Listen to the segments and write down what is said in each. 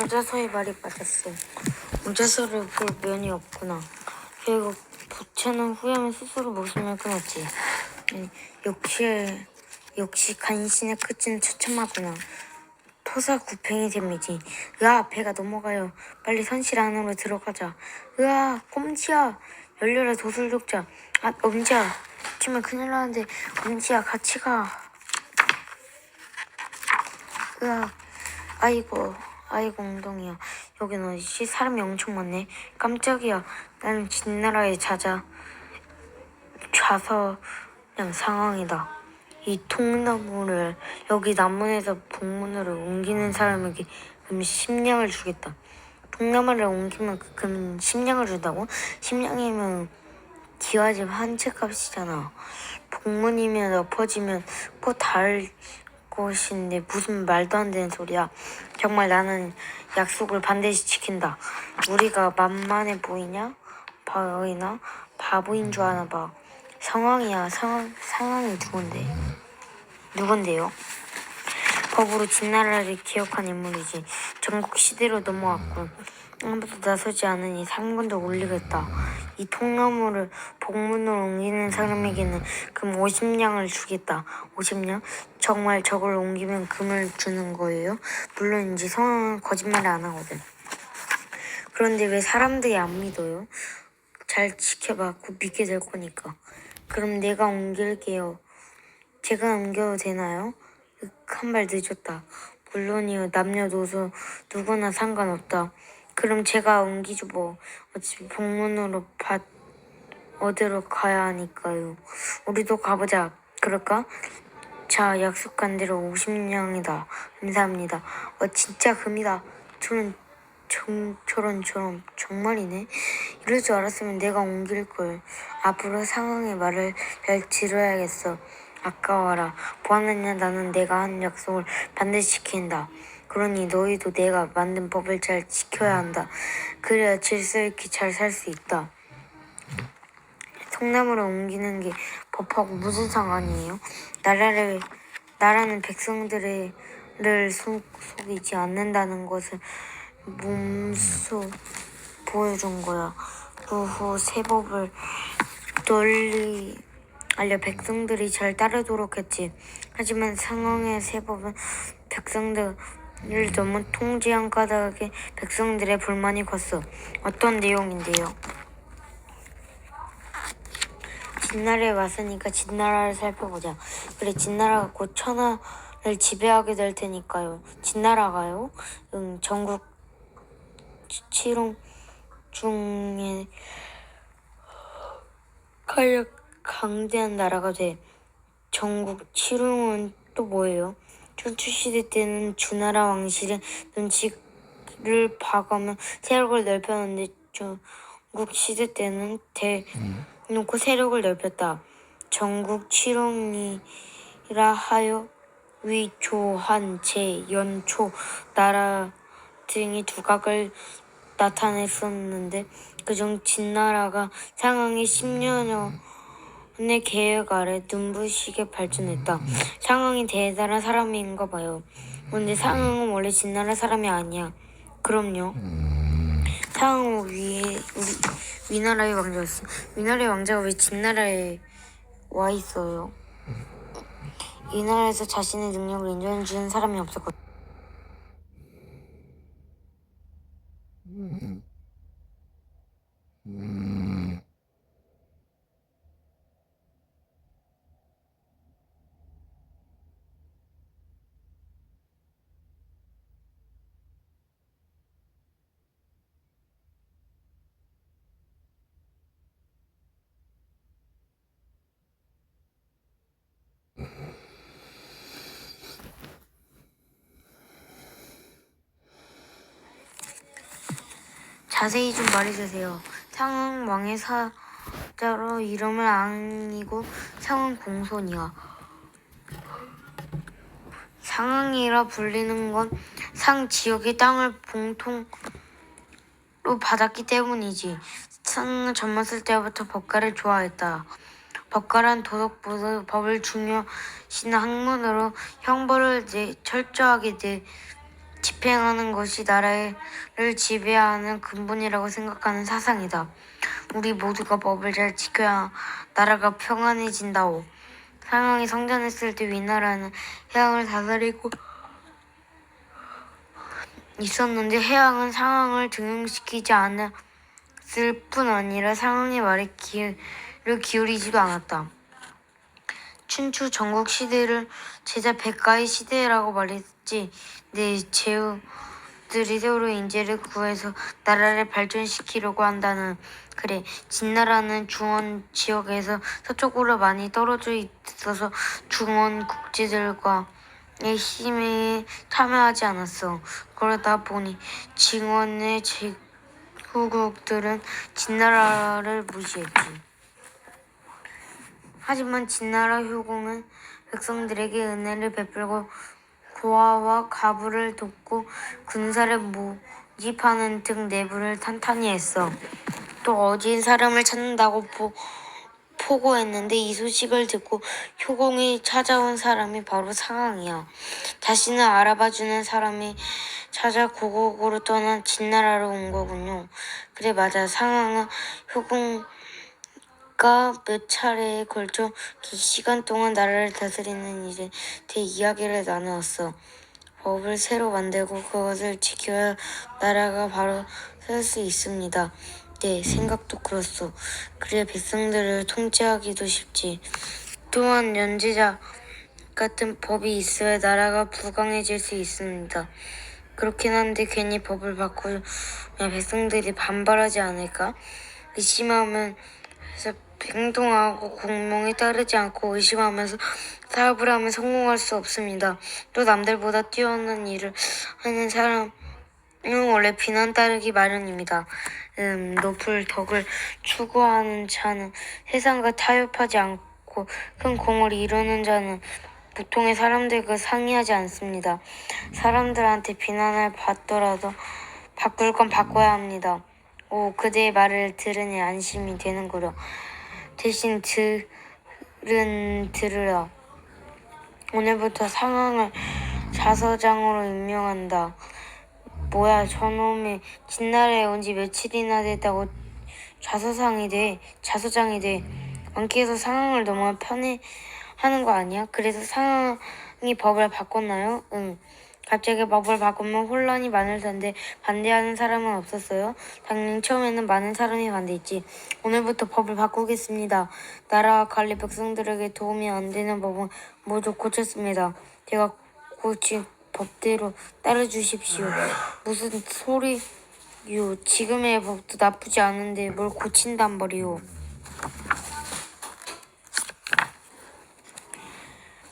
오자서의 말이 맞았어. 오자서를 볼 면이 없구나. 결국 부처는 후회하면 스스로 목숨을 끊었지. 역시 간신의 끝은 처참하구나. 토사구팽이 셈이지. 으아, 배가 넘어가요. 빨리 선실 안으로 들어가자. 으아, 꼼지야. 열려라 도술독자. 아, 엄지야. 지금 큰일 나는데 엄지야 같이 가. 으아, 아이고 엉덩이야. 여긴 어디지? 사람이 엄청 많네. 깜짝이야. 나는 진나라의 좌서 그냥 상황이다. 이 통나무를 여기 남문에서 북문으로 옮기는 사람에게 금 10냥을 주겠다. 통나무를 옮기면 금 10냥을 준다고? 10냥이면 기와집 한 채 값이잖아. 북문이면 엎어지면 꼭 다를 것인데 무슨 말도 안 되는 소리야. 정말 나는 약속을 반드시 지킨다. 우리가 만만해 보이나? 바보인 줄 아나 봐. 상황이 누군데요? 거꾸로 진나라를 기억한 인물이지. 전국 시대로 넘어왔군. 아무도 나서지 않으니 상권도 올리겠다. 이 통나무를 복문으로 옮기는 사람에게는 금 50냥을 주겠다. 50냥? 정말 저걸 옮기면 금을 주는 거예요? 물론이지. 성왕은 거짓말을 안 하거든. 그런데 왜 사람들이 안 믿어요? 잘 지켜봐. 곧 믿게 될 거니까. 그럼 내가 옮길게요. 제가 옮겨도 되나요? 한 발 늦었다. 물론이요. 남녀노소 누구나 상관없다. 그럼 제가 옮기죠 뭐. 어차피 복문으로 어디로 가야 하니까요. 우리도 가보자. 그럴까? 자, 약속한 대로 50냥이다. 감사합니다. 진짜 금이다. 저런 정말이네. 이럴 줄 알았으면 내가 옮길걸. 앞으로 상황의 말을 잘 들어야겠어. 아까워라. 보았느냐? 나는 내가 한 약속을 반드시 지킨다. 그러니 너희도 내가 만든 법을 잘 지켜야 한다. 그래야 질서 있게 잘 살 수 있다. 통나무를 옮기는 게 법하고 무슨 상관이에요? 나라는 백성들을 속이지 않는다는 것을 몸소 보여준 거야. 그 후 새 법을 널리 알려 백성들이 잘 따르도록 했지. 하지만 상황의 새 법은 백성들을 너무 통제한 까닭에 백성들의 불만이 컸어. 어떤 내용인데요? 진나라에 왔으니까 진나라를 살펴보자. 그래, 진나라가 곧 천하를 지배하게 될 테니까요. 진나라가요? 전국 칠홍 중에 가장 강대한 나라가 돼. 전국 칠홍은 또 뭐예요? 춘추시대 때는 주나라 왕실의 눈치를 봐가며 세력을 넓혔는데 전국 시대 때는 대놓고 세력을 넓혔다. 전국 칠홍이라 하여 위, 조, 한, 제, 연, 초 나라 등이 두각을 나타냈었는데 그중 진나라가 상황이 10년의 계획 아래 눈부시게 발전했다. 상황이 대단한 사람인가 봐요. 그런데 상황은 원래 진나라 사람이 아니야. 그럼요. 상황은 위나라의 왕자였어. 위나라의 왕자가 왜 진나라에 와 있어요? 이 나라에서 자신의 능력을 인정해주는 사람이 없었거든. 자세히 좀 말해주세요. 상황 왕의 사자로 이름을 앙이고 상황 공손이야. 상황이라 불리는 건 상 지역의 땅을 봉통으로 받았기 때문이지. 상은 젊었을 때부터 법가를 좋아했다. 법가란 도덕보다 법을 중요시하는 학문으로 형벌을 철저하게 집행하는 것이 나라를 지배하는 근본이라고 생각하는 사상이다. 우리 모두가 법을 잘 지켜야 나라가 평안해진다오. 상황이 성전했을 때 위나라는 해양을 다스리고 있었는데 해양은 상황을 등용시키지 않았을 뿐 아니라 상황의 말에 귀를 기울이지도 않았다. 춘추 전국 시대를 제자 백가의 시대라고 말했지. 내 제후들이 새로 인재를 구해서 나라를 발전시키려고 한다는. 그래, 진나라는 중원 지역에서 서쪽으로 많이 떨어져 있어서 중원 국제들과 의 힘에 참여하지 않았어. 그러다 보니 증원의 제후국들은 진나라를 무시했지. 하지만 진나라 효공은 백성들에게 은혜를 베풀고 고아와 과부를 돕고 군사를 모집하는 등 내부를 탄탄히 했어. 또 어진 사람을 찾는다고 포고했는데 이 소식을 듣고 효공이 찾아온 사람이 바로 상황이야. 자신을 알아봐주는 사람이 찾아 고국으로 떠난 진나라로 온 거군요. 그래, 맞아. 상황은 효공과 몇 차례에 걸쳐 긴 시간 동안 나라를 다스리는 일에 대해 이야기를 나누었어. 법을 새로 만들고 그것을 지켜야 나라가 바로 설 수 있습니다. 네, 생각도 그렇소. 그래야 백성들을 통치하기도 쉽지. 또한 연제자 같은 법이 있어야 나라가 부강해질 수 있습니다. 그렇긴 한데 괜히 법을 바꾸면 백성들이 반발하지 않을까? 의심하면서 행동하고 공명에 따르지 않고 의심하면서 사업을 하면 성공할 수 없습니다. 또 남들보다 뛰어난 일을 하는 사람은 원래 비난 따르기 마련입니다. 높을 덕을 추구하는 자는 세상과 타협하지 않고 큰 공을 이루는 자는 보통의 사람들과 상의하지 않습니다. 사람들한테 비난을 받더라도 바꿀 건 바꿔야 합니다. 오, 그대의 말을 들으니 안심이 되는구려. 대신 들으라. 오늘부터 상황을 자서장으로 임명한다. 뭐야, 저놈이 진나라에 온 지 며칠이나 됐다고 자서장이 돼. 많게해서 상황을 너무 편애하는 거 아니야? 그래서 상황이 법을 바꿨나요? 응. 갑자기 법을 바꾸면 혼란이 많을 텐데 반대하는 사람은 없었어요? 당연히 처음에는 많은 사람이 반대했지. 오늘부터 법을 바꾸겠습니다. 나라와 관리 백성들에게 도움이 안 되는 법은 모두 고쳤습니다. 제가 고친 법대로 따라주십시오. 무슨 소리요. 지금의 법도 나쁘지 않은데 뭘 고친단 말이오.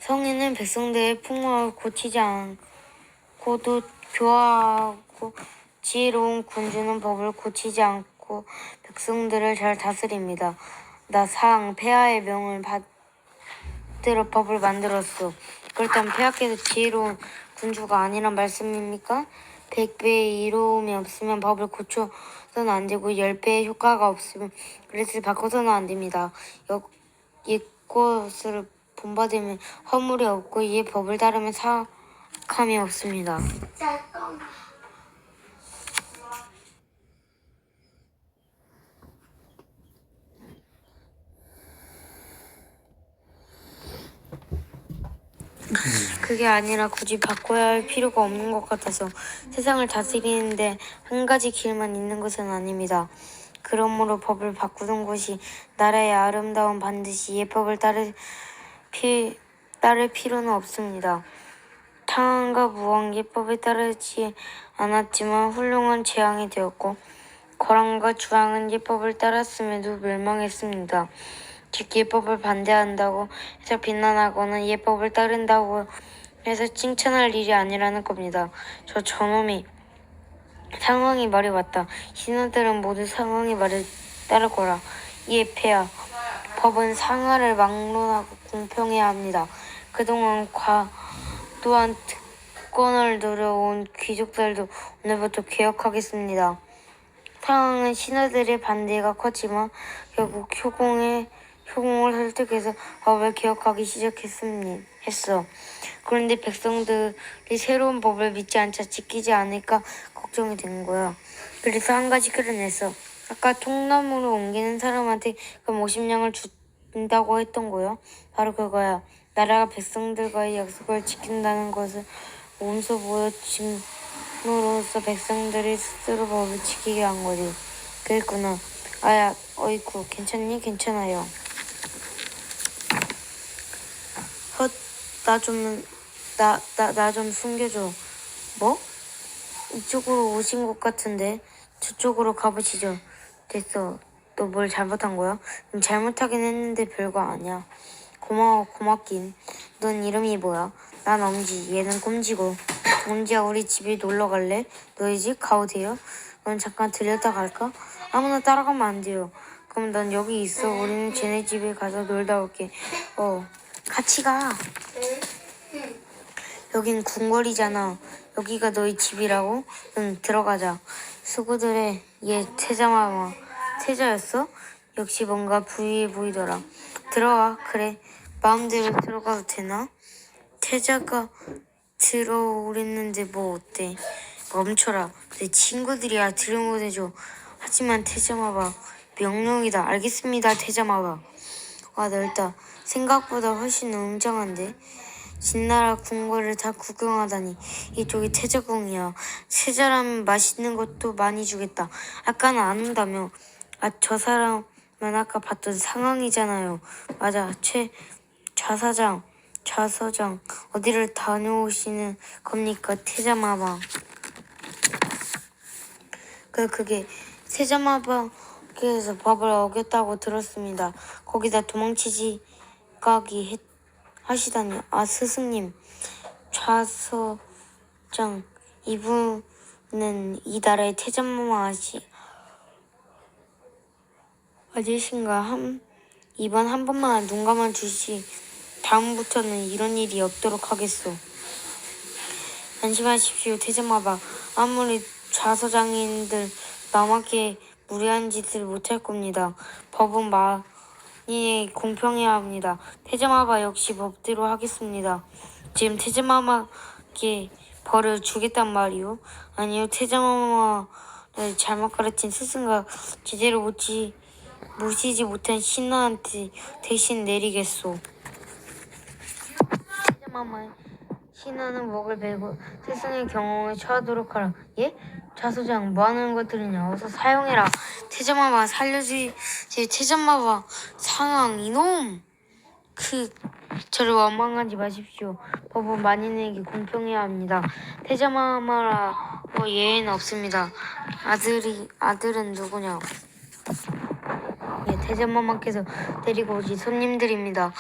성인은 백성들의 풍악을 고치지 않고도 교화하고 지혜로운 군주는 법을 고치지 않고 백성들을 잘 다스립니다. 나 상, 폐하의 명을 받들어 법을 만들었어. 그렇다면 폐하께서 지혜로운 군주가 아니란 말씀입니까? 100배의 이로움이 없으면 법을 고쳐서는 안 되고 10배의 효과가 없으면 그릇을 바꿔서는 안 됩니다. 옛것을 본받으면 허물이 없고 이 법을 따르면 사악함이 없습니다. 그게 아니라 굳이 바꿔야 할 필요가 없는 것 같아서. 세상을 다스리는데 한 가지 길만 있는 것은 아닙니다. 그러므로 법을 바꾸는 것이 나라의 아름다움 반드시 예법을 따를 필요는 없습니다. 탕한과 무한 예법에 따르지 않았지만 훌륭한 재앙이 되었고 거랑과 주왕은 예법을 따랐음에도 멸망했습니다. 즉 예법을 반대한다고 해서 비난하거나 예법을 따른다고 해서 칭찬할 일이 아니라는 겁니다. 저놈이 상황이 말이 맞다. 신하들은 모두 상황이 말을 따르거라. 이에 폐하, 법은 상하를 막론하고 공평해야 합니다. 그동안 과도한 특권을 누려온 귀족들도 오늘부터 개혁하겠습니다. 상황은 신하들의 반대가 컸지만 결국 효공을 백성을 설득해서 법을 개혁하기 했어. 그런데 백성들이 새로운 법을 믿지 않자 지키지 않을까 걱정이 된 거야. 그래서 한 가지 글을 냈어. 아까 통나무로 옮기는 사람한테 그 50냥을 준다고 했던 거야. 바로 그거야. 나라가 백성들과의 약속을 지킨다는 것을 몸소 보여줌으로써 백성들이 스스로 법을 지키게 한 거지. 그랬구나. 아야, 어이쿠, 괜찮니? 괜찮아요. 헛, 나 좀 숨겨줘. 뭐? 이쪽으로 오신 것 같은데 저쪽으로 가보시죠. 됐어. 너 뭘 잘못한 거야? 잘못하긴 했는데 별거 아니야. 고맙긴. 넌 이름이 뭐야? 난 엄지, 얘는 꼼지고. 엄지야, 우리 집에 놀러 갈래? 너희 집 가오세요? 그럼 잠깐 들렸다 갈까? 아무나 따라가면 안 돼요. 그럼 난 여기 있어. 우리는 쟤네 집에 가서 놀다 올게. 같이 가. 여긴 궁궐이잖아. 여기가 너희 집이라고? 응, 들어가자. 수구들의 얘 태자였어? 역시 뭔가 부유해 보이더라. 들어와. 그래. 마음대로 들어가도 되나? 태자가 들어오랬는데 뭐 어때? 멈춰라. 내 친구들이야. 들으면 해줘. 하지만 태자마봐. 명령이다. 알겠습니다. 태자마봐. 와, 넓다. 생각보다 훨씬 웅장한데? 진나라 궁궐을 다 구경하다니. 이쪽이 태자궁이야. 태자라면 맛있는 것도 많이 주겠다. 아까는 안 온다며. 저 사람은 아까 봤던 상황이잖아요. 맞아. 좌서장 어디를 다녀오시는 겁니까? 태자마방. 그게 태자마방에서 법을 어겼다고 들었습니다. 거기다 도망치지 가기 하시다니. 아, 스승님. 좌서장 이분은 이 나라의 태자마마 아저씨인가? 이번 한 번만 눈 감아 주시. 다음부터는 이런 일이 없도록 하겠소. 안심하십시오, 태자마바. 아무리 좌서장인들 남에게 무리한 짓을 못할 겁니다. 법은 만인에게 공평해야 합니다. 태자마바 역시 법대로 하겠습니다. 지금 태자마마께 벌을 주겠단 말이오? 아니요, 태자마마를 잘못 가르친 스승과 제대로 모시지 못한 신하한테 대신 내리겠소. 태자마마의 신하는 목을 베고 스승의 경공에 처하도록 하라. 예? 좌서장, 뭐하는 것들이냐? 어서 사용해라. 태자마마 살려주지. 태자마마 상황 이놈. 저를 원망하지 마십시오. 법은 만인에게 공평해야 합니다. 태자마마라고 예외는 없습니다. 아들은 누구냐? 예, 태자마마께서 데리고 오신 손님들입니다.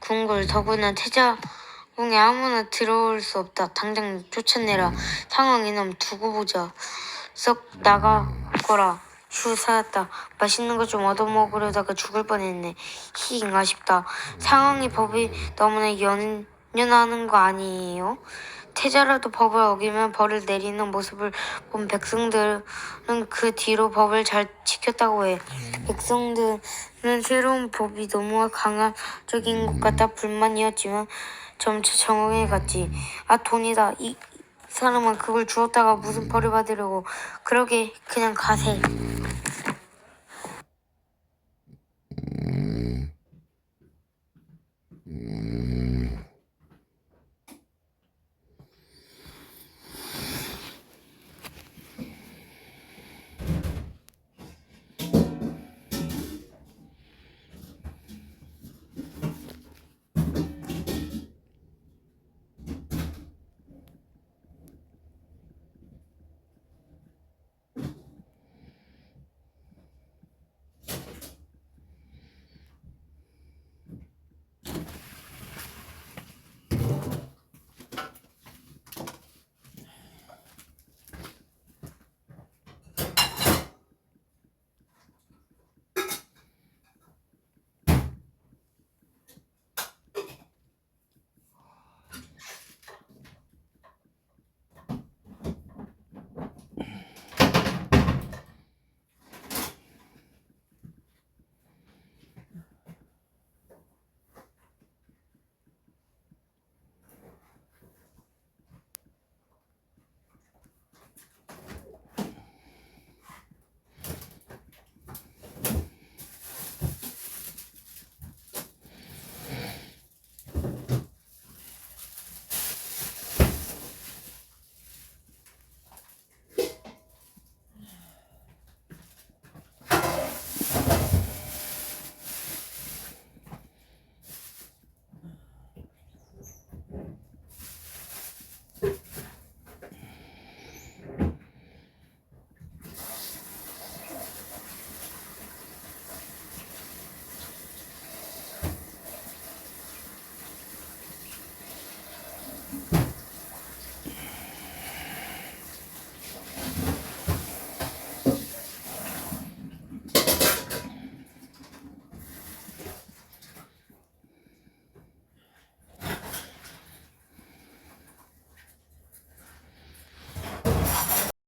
궁궐, 더구나 태자궁에 아무나 들어올 수 없다. 당장 쫓아내라. 상황 이놈 두고 보자. 썩 나가거라. 휴, 살았다. 맛있는 거 좀 얻어먹으려다가 죽을 뻔했네. 히잉, 아쉽다. 상황이 법이 너무나 연연하는 거 아니에요? 태자라도 법을 어기면 벌을 내리는 모습을 본 백성들은 그 뒤로 법을 잘 지켰다고 해. 백성들은 새로운 법이 너무 강압적인 것 같아 불만이었지만 점차 적응해갔지. 아, 돈이다. 이 사람은 그걸 주었다가 무슨 벌을 받으려고. 그러게 그냥 가세.